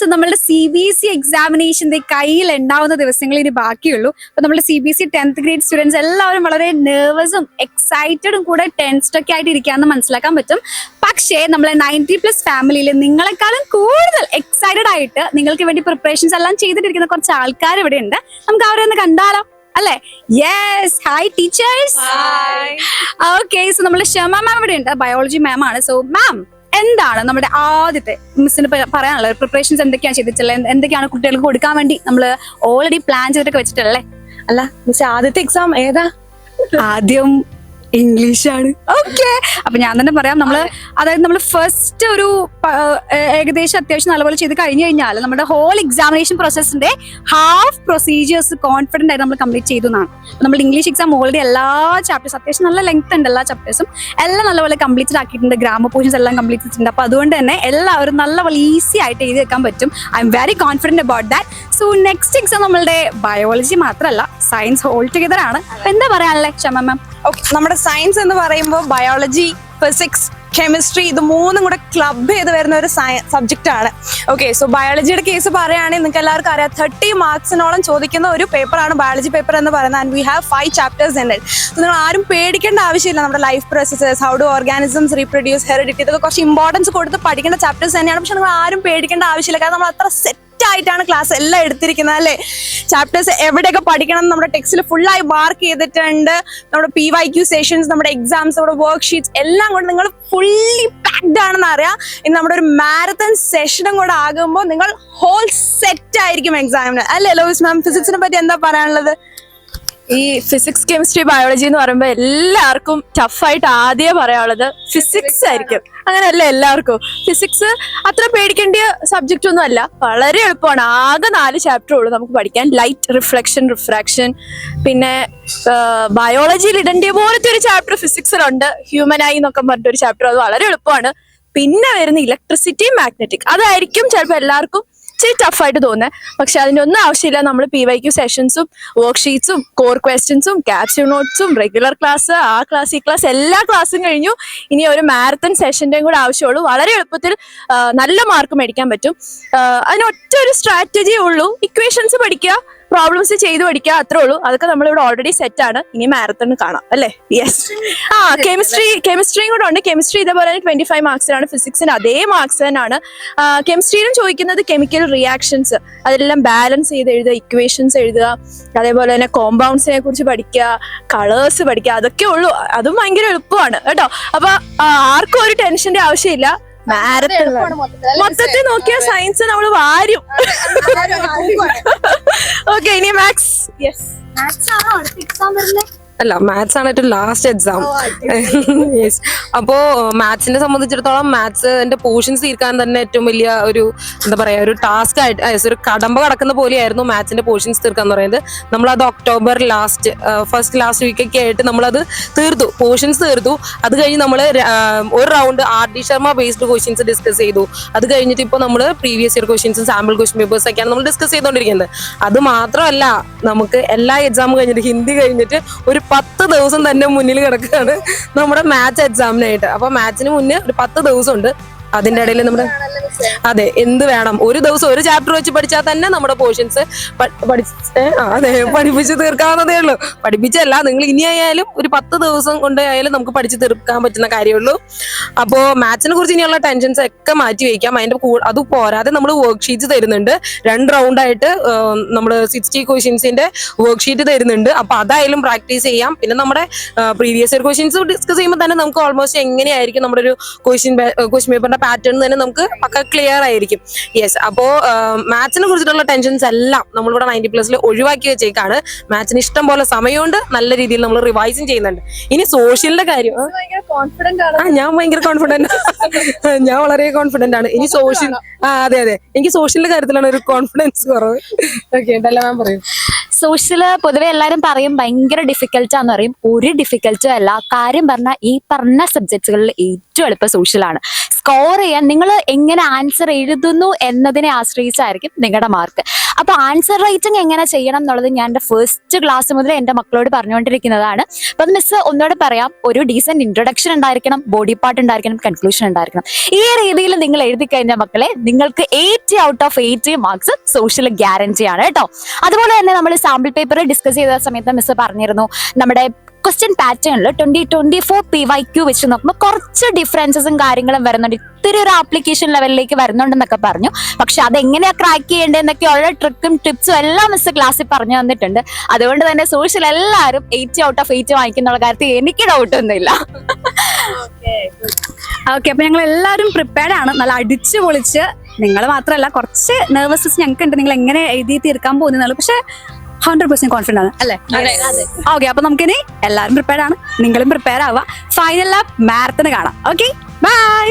So നമ്മളുടെ CBSE എക്സാമിനേഷന്റെ കയ്യിൽ ഉണ്ടാവുന്ന ദിവസങ്ങൾ ഇനി ബാക്കിയുള്ളൂ. അപ്പൊ നമ്മുടെ CBSE 10th ഗ്രേഡ് സ്റ്റുഡൻസ് എല്ലാവരും വളരെ നെർവസും എക്സൈറ്റഡും കൂടെ ടെൻസ്ഡ് ഒക്കെ ആയിട്ട് ഇരിക്കാന്ന് മനസ്സിലാക്കാൻ പറ്റും. പക്ഷേ നമ്മളെ 90+ ഫാമിലിയിൽ നിങ്ങളെക്കാളും കൂടുതൽ എക്സൈറ്റഡ് ആയിട്ട് നിങ്ങൾക്ക് വേണ്ടി പ്രിപ്പറേഷൻസ് എല്ലാം ചെയ്തിട്ടിരിക്കുന്ന കുറച്ച് ആൾക്കാർ ഇവിടെ ഉണ്ട്. നമുക്ക് അവരെ ഒന്ന് കണ്ടാലോ അല്ലേ? Yes, hi teachers. Okay, so നമ്മുടെ ഷമ മാം ഇവിടെ ഉണ്ട്, ബയോളജി മാം ആണ്. സോ മാം, എന്താണ് നമ്മുടെ ആദ്യത്തെ മിസ്സിന് പറയാനുള്ളത്? പ്രിപ്പറേഷൻസ് എന്തൊക്കെയാണ് ചെയ്തിട്ടുള്ളത്? എന്തൊക്കെയാണ് കുട്ടികൾക്ക് കൊടുക്കാൻ വേണ്ടി നമ്മൾ ഓൾറെഡി പ്ലാൻ ചെയ്തിട്ടൊക്കെ വെച്ചിട്ടുള്ളേ? അല്ല മിസ്, ആദ്യത്തെ എക്സാം ഏതാ? ആദ്യം ഇംഗ്ലീഷാണ്. ഓക്കെ, അപ്പൊ ഞാൻ തന്നെ പറയാം. നമ്മൾ ഫസ്റ്റ് ഒരു ഏകദേശം അത്യാവശ്യം നല്ലപോലെ ചെയ്ത് കഴിഞ്ഞു കഴിഞ്ഞാൽ നമ്മുടെ ഹോൾ എക്സാമിനേഷൻ പ്രോസസ്സിന്റെ ഹാഫ് പ്രൊസീജിയേഴ്സ് കോൺഫിഡന്റ് ആയിട്ട് നമ്മൾ കംപ്ലീറ്റ് ചെയ്തു എന്നാണ്. നമ്മുടെ ഇംഗ്ലീഷ് എക്സാം ഓൾറെഡി എല്ലാ ചാപ്റ്റേഴ്സ് അത്യാവശ്യം നല്ല ലെങ്ത് ഉണ്ട്, എല്ലാ ചാപ്റ്റേഴ്സും എല്ലാം നല്ലപോലെ കംപ്ലീറ്റ് ആക്കിയിട്ടുണ്ട്, ഗ്രാമർ പോർഷൻസ് എല്ലാം കംപ്ലീറ്റ് ചെയ്തിട്ടുണ്ട്. അപ്പൊ അതുകൊണ്ട് തന്നെ എല്ലാവരും നല്ലപോലെ ഈസി ആയിട്ട് എഴുതി വെക്കാൻ പറ്റും. I am very confident about that. So next exam നമ്മളുടെ ബയോളജി മാത്രമല്ല, സയൻസ് ഹോൾ ടുഗദർ ആണ്. എന്താ പറയാനല്ലേ ക്ഷമ മാം? ഓക്കെ, നമ്മുടെ സയൻസ് എന്ന് പറയുമ്പോൾ ബയോളജി, ഫിസിക്സ്, കെമിസ്ട്രി ഇത് മൂന്നും കൂടെ ക്ലബ് ചെയ്ത് വരുന്ന ഒരു സബ്ജക്റ്റ് ആണ്. ഓക്കെ, സോ ബയോളജിയുടെ കേസ് പറയുകയാണെങ്കിൽ നിങ്ങൾക്ക് എല്ലാവർക്കും അറിയാം 30 മാർക്സിനോളം ചോദിക്കുന്ന ഒരു പേപ്പറാണ് ബയോളജി പേപ്പർ എന്ന് പറയുന്നത്. And we have 5 chapters in it. So നിങ്ങൾ ആരും പേടിക്കേണ്ട ആവശ്യമില്ല. നമ്മുടെ life processes, how do organisms reproduce, heredity, ഇതൊക്കെ കുറച്ച് ഇമ്പോർട്ടൻസ് കൊടുത്ത് പഠിക്കേണ്ട ചാപ്റ്റേഴ്സ് തന്നെയാണ്. പക്ഷെ നിങ്ങൾ ആരും പേടിക്കേണ്ട ആവശ്യമില്ല, കാരണം നമ്മൾ അത്ര സെറ്റ് ആയിട്ടാണ് ക്ലാസ് എല്ലാം എടുത്തിരിക്കുന്നത് അല്ലേ. ചാപ്റ്റേഴ്സ് എവിടെയൊക്കെ പഠിക്കണം നമ്മുടെ ടെക്സ്റ്റിൽ ഫുള്ളായി മാർക്ക് ചെയ്തിട്ടുണ്ട്. നമ്മുടെ PYQ സെഷൻസ്, നമ്മുടെ എക്സാംസ്, നമ്മുടെ വർക്ക് ഷീറ്റ്സ് എല്ലാം കൊണ്ട് നിങ്ങൾ ഫുള്ളി പാക്ഡ് ആണെന്ന് അറിയാം. ഇനി നമ്മുടെ ഒരു മാരത്തൺ സെഷനും കൂടെ ആകുമ്പോൾ നിങ്ങൾ ഹോൾ സെറ്റ് ആയിരിക്കും എക്സാമിന് അല്ലേ. ലോയിസ് മാം, ഫിസിക്സിനെ പറ്റി എന്താ പറയാനുള്ളത്? ഈ ഫിസിക്സ്, കെമിസ്ട്രി, ബയോളജി എന്ന് പറയുമ്പോൾ എല്ലാവർക്കും ടഫായിട്ട് ആദ്യം പറയാനുള്ളത് ഫിസിക്സ് ആയിരിക്കും. അങ്ങനെയല്ല, എല്ലാവർക്കും ഫിസിക്സ് അത്ര പേടിക്കേണ്ട സബ്ജക്റ്റ് ഒന്നും അല്ല, വളരെ എളുപ്പമാണ്. ആകെ 4 ചാപ്റ്റർ ഉള്ളൂ നമുക്ക് പഠിക്കാൻ. Light, reflection, refraction. പിന്നെ ബയോളജിയിൽ ഇടേണ്ട പോലത്തെ ഒരു ചാപ്റ്റർ ഫിസിക്സിലുണ്ട്, ഹ്യൂമനായി എന്നൊക്കെ പറഞ്ഞിട്ടൊരു ചാപ്റ്റർ. അത് വളരെ എളുപ്പമാണ്. പിന്നെ വരുന്ന ഇലക്ട്രിസിറ്റി, മാഗ്നറ്റിക്, അതായിരിക്കും ചിലപ്പോൾ എല്ലാവർക്കും ഇച്ചിരി ടഫായിട്ട് തോന്നുന്നത്. പക്ഷെ അതിൻ്റെ ഒന്നും ആവശ്യമില്ല. നമ്മൾ PYQ സെഷൻസും വർക്ക് ഷീറ്റ്സും കോർ ക്വസ്റ്റ്യൻസും ക്യാപ്സ്യൂൾ നോട്ട്സും റെഗുലർ ക്ലാസ്, ആ ക്ലാസ്, ഈ ക്ലാസ്, എല്ലാ ക്ലാസ്സും കഴിഞ്ഞു. ഇനി ഒരു മാരത്തൺ സെഷൻ്റെയും കൂടെ ആവശ്യമുള്ളൂ. വളരെ എളുപ്പത്തിൽ നല്ല മാർക്ക് മേടിക്കാൻ പറ്റും. അതിനൊറ്റ ഒരു സ്ട്രാറ്റജിയേ ഉള്ളൂ, ഇക്വേഷൻസ് പഠിക്കുക, പ്രോബ്ലംസ് ചെയ്ത് പഠിക്കുക, അത്രേ ഉള്ളൂ. അതൊക്കെ നമ്മളിവിടെ ഓൾറെഡി സെറ്റ് ആണ്. ഇനി മാരത്തൺ കാണാം അല്ലേ? യെസ്. കെമിസ്ട്രിയും കൂടെ ഉണ്ട്. കെമിസ്ട്രി ഇതേപോലെ 25 മാർക്സിനാണ്. ഫിസിക്സിന് അതേ മാർക്സ് തന്നെയാണ്. കെമിസ്ട്രിയിലും ചോദിക്കുന്നത് കെമിക്കൽ റിയാക്ഷൻസ്, അതെല്ലാം ബാലൻസ് ചെയ്ത് എഴുതുക, ഇക്വേഷൻസ് എഴുതുക, അതേപോലെ തന്നെ കോമ്പൗണ്ട്സിനെ കുറിച്ച് പഠിക്കുക, കളേഴ്സ് പഠിക്കുക, അതൊക്കെ ഉള്ളൂ. അതും ഭയങ്കര എളുപ്പമാണ് കേട്ടോ. അപ്പൊ ആർക്കും ഒരു ടെൻഷന്റെ ആവശ്യമില്ല. മൊത്തത്തിൽ നോക്കിയ സയൻസ് നമ്മൾ വാരും. ഓക്കെ, ഇനി മാത്സ്. യെസ്, അല്ല, മാത്സ് ആണ് ഏറ്റവും ലാസ്റ്റ് എക്സാം. യെസ്. അപ്പോൾ മാത്സിനെ സംബന്ധിച്ചിടത്തോളം മാത്സിന്റെ പോർഷൻസ് തീർക്കാൻ തന്നെ ഏറ്റവും വലിയ ഒരു എന്താ പറയാ, ഒരു ടാസ്ക് ആയിട്ട്, ഒരു കടമ്പ കടക്കുന്ന പോലെയായിരുന്നു മാത്സിന്റെ പോർഷൻസ് തീർക്കാന്ന് പറയുന്നത്. നമ്മളത് ഒക്ടോബർ ലാസ്റ്റ് വീക്കൊക്കെ ആയിട്ട് നമ്മളത് തീർത്തു, പോർഷൻസ് തീർത്തു. അത് കഴിഞ്ഞ് നമ്മൾ ഒരു round RD Sharma based questions discuss ചെയ്തു. അത് കഴിഞ്ഞിട്ട് ഇപ്പോൾ നമ്മൾ പ്രീവിയസ് ഇയർ ക്വസ്റ്റ്യൻസും സാമ്പിൾ ക്വസ്റ്റ്യൻ പേപ്പേഴ്സ് ഒക്കെയാണ് നമ്മൾ ഡിസ്കസ് ചെയ്തുകൊണ്ടിരിക്കുന്നത്. അത് മാത്രമല്ല, നമുക്ക് എല്ലാ എക്സാമും കഴിഞ്ഞിട്ട് ഹിന്ദി കഴിഞ്ഞിട്ട് ഒരു 10 ദിവസം തന്നെ മുന്നിൽ കിടക്കുകയാണ് നമ്മുടെ മാത്സ് എക്സാമിനായിട്ട്. അപ്പൊ മാത്സിന് മുന്നേ ഒരു 10 ദിവസം ഉണ്ട്. അതിന്റെ ഇടയിൽ നമ്മുടെ അതെ എന്ത് വേണം, ഒരു ദിവസം ഒരു ചാപ്റ്റർ വെച്ച് പഠിച്ചാൽ തന്നെ നമ്മുടെ പോർഷൻസ് പഠിപ്പിച്ച് തീർക്കാവുന്നതേ ഉള്ളൂ. പഠിപ്പിച്ചല്ല, നിങ്ങൾ ഇനി ആയാലും ഒരു 10 ദിവസം കൊണ്ട് ആയാലും നമുക്ക് പഠിച്ച് തീർക്കാൻ പറ്റുന്ന കാര്യമുള്ളൂ. അപ്പോൾ മാത്സിനെ കുറിച്ച് ഇനിയുള്ള ടെൻഷൻസ് ഒക്കെ മാറ്റി വയ്ക്കാം. അതിന്റെ അത് പോരാതെ നമ്മൾ വർക്ക് ഷീറ്റ് തരുന്നുണ്ട്. 2 റൗണ്ടായിട്ട് നമ്മൾ 60 ക്വസ്റ്റ്യൻസിന്റെ വർക്ക് ഷീറ്റ് തരുന്നുണ്ട്. അപ്പൊ അതായാലും പ്രാക്ടീസ് ചെയ്യാം. പിന്നെ നമ്മുടെ പ്രീവിയസ് ഇയർ ക്വസ്റ്റ്യൻസ് ഡിസ്കസ് ചെയ്യുമ്പോൾ തന്നെ നമുക്ക് ഓൾമോസ്റ്റ് എങ്ങനെയായിരിക്കും നമ്മുടെ ഒരു ക്വസ്റ്റ്യൻ പേപ്പറിന്റെ പാറ്റേൺ തന്നെ നമുക്ക് പക്ക ക്ലിയർ ആയിരിക്കും. യെസ്. അപ്പോ മാത്സിനെ കുറിച്ചിട്ടുള്ള ടെൻഷൻസ് എല്ലാം നമ്മളിവിടെ 90+ ഒഴിവാക്കി വെച്ചേക്കാണ്. മാത്സിന് ഇഷ്ടം പോലെ സമയമുണ്ട്, നല്ല രീതിയിൽ നമ്മൾ റിവൈസും ചെയ്യുന്നുണ്ട്. ഇനി സോഷ്യലിന്റെ കാര്യം, ഞാൻ ഭയങ്കര കോൺഫിഡന്റ്, ഞാൻ വളരെ കോൺഫിഡന്റ് ആണ്. ഇനി സോഷ്യൽ, അതെ, എനിക്ക് സോഷ്യലിന്റെ കാര്യത്തിലാണ് ഒരു കോൺഫിഡൻസ് കുറവ്. ഓക്കെ, ഉണ്ടല്ലോ മാം പറയും. സോഷ്യല് പൊതുവെ എല്ലാവരും പറയും ഭയങ്കര ഡിഫിക്കൽട്ടാന്ന് പറയും. ഒരു ഡിഫിക്കൽട്ടും അല്ല. കാര്യം പറഞ്ഞാൽ ഈ പറഞ്ഞ സബ്ജക്റ്റുകളിൽ ഏറ്റവും എളുപ്പം സോഷ്യലാണ്. സ്കോർ ചെയ്യാൻ നിങ്ങൾ എങ്ങനെ ആൻസർ എഴുതുന്നു എന്നതിനെ ആശ്രയിച്ചായിരിക്കും നിങ്ങളുടെ മാർക്ക്. അപ്പൊ ആൻസർ റൈറ്റിംഗ് എങ്ങനെ ചെയ്യണം എന്നുള്ളത് ഞാൻ എൻ്റെ ഫസ്റ്റ് ക്ലാസ് മുതൽ എൻ്റെ മക്കളോട് പറഞ്ഞുകൊണ്ടിരിക്കുന്നതാണ്. അപ്പൊ അത് മിസ് ഒന്നുകൂടെ പറയാം, ഒരു ഡീസന്റ് ഇൻട്രൊഡക്ഷൻ ഉണ്ടായിരിക്കണം, ബോഡി പാർട്ട് ഉണ്ടായിരിക്കണം, കൺക്ലൂഷൻ ഉണ്ടായിരിക്കണം. ഈ രീതിയിൽ നിങ്ങൾ എഴുതി കഴിഞ്ഞ മക്കളെ നിങ്ങൾക്ക് 80 out of 80 marks social guarantee ആണ് കേട്ടോ. അതുപോലെ തന്നെ നമ്മൾ സാമ്പിൾ പേപ്പർ ഡിസ്കസ് ചെയ്ത സമയത്ത് മിസ് പറഞ്ഞിരുന്നു നമ്മുടെ ക്വസ്റ്റ്യൻ പാറ്റേണിൽ 2024 PYQ വെച്ച് നോക്കുമ്പോൾ കുറച്ച് ഡിഫറൻസസും കാര്യങ്ങളും വരുന്നുണ്ട്, ഇത്തിരി ഒരു ആപ്ലിക്കേഷൻ ലെവലിലേക്ക് വരുന്നുണ്ടെന്നൊക്കെ പറഞ്ഞു. പക്ഷെ അതെങ്ങനെയാ ക്രാക്ക് ചെയ്യേണ്ടതെന്നൊക്കെയുള്ള ട്രിക്കും ടിപ്സും എല്ലാം മിസ് ക്ലാസ്സിൽ പറഞ്ഞു തന്നിട്ടുണ്ട്. അതുകൊണ്ട് തന്നെ സോഷ്യൽ എല്ലാവരും 80 ഔട്ട് ഓഫ് 80 വാങ്ങിക്കുന്ന കാര്യത്തിൽ എനിക്ക് ഡൗട്ടൊന്നുമില്ല. ഓക്കെ, അപ്പൊ ഞങ്ങൾ എല്ലാവരും പ്രിപ്പയർഡ് ആണ്, നല്ല അടിച്ചു പൊളിച്ച്. നിങ്ങൾ മാത്രമല്ല, കുറച്ച് നെർവസ്നെസ് ഞങ്ങൾക്ക് ഉണ്ട്, നിങ്ങൾ എങ്ങനെ എഴുതി തീർക്കാൻ പോകുന്നുള്ളൂ. പക്ഷെ 100% കോൺഫിഡന്റ് ആണ് അല്ലേ? ഓക്കെ, അപ്പൊ നമുക്കിനി എല്ലാവരും പ്രിപ്പയർഡ് ആണ്, നിങ്ങളും പ്രിപ്പയർ ആവുക. ഫൈനൽ ലാപ്പ് മാരത്തൺ കാണാം. Okay, by.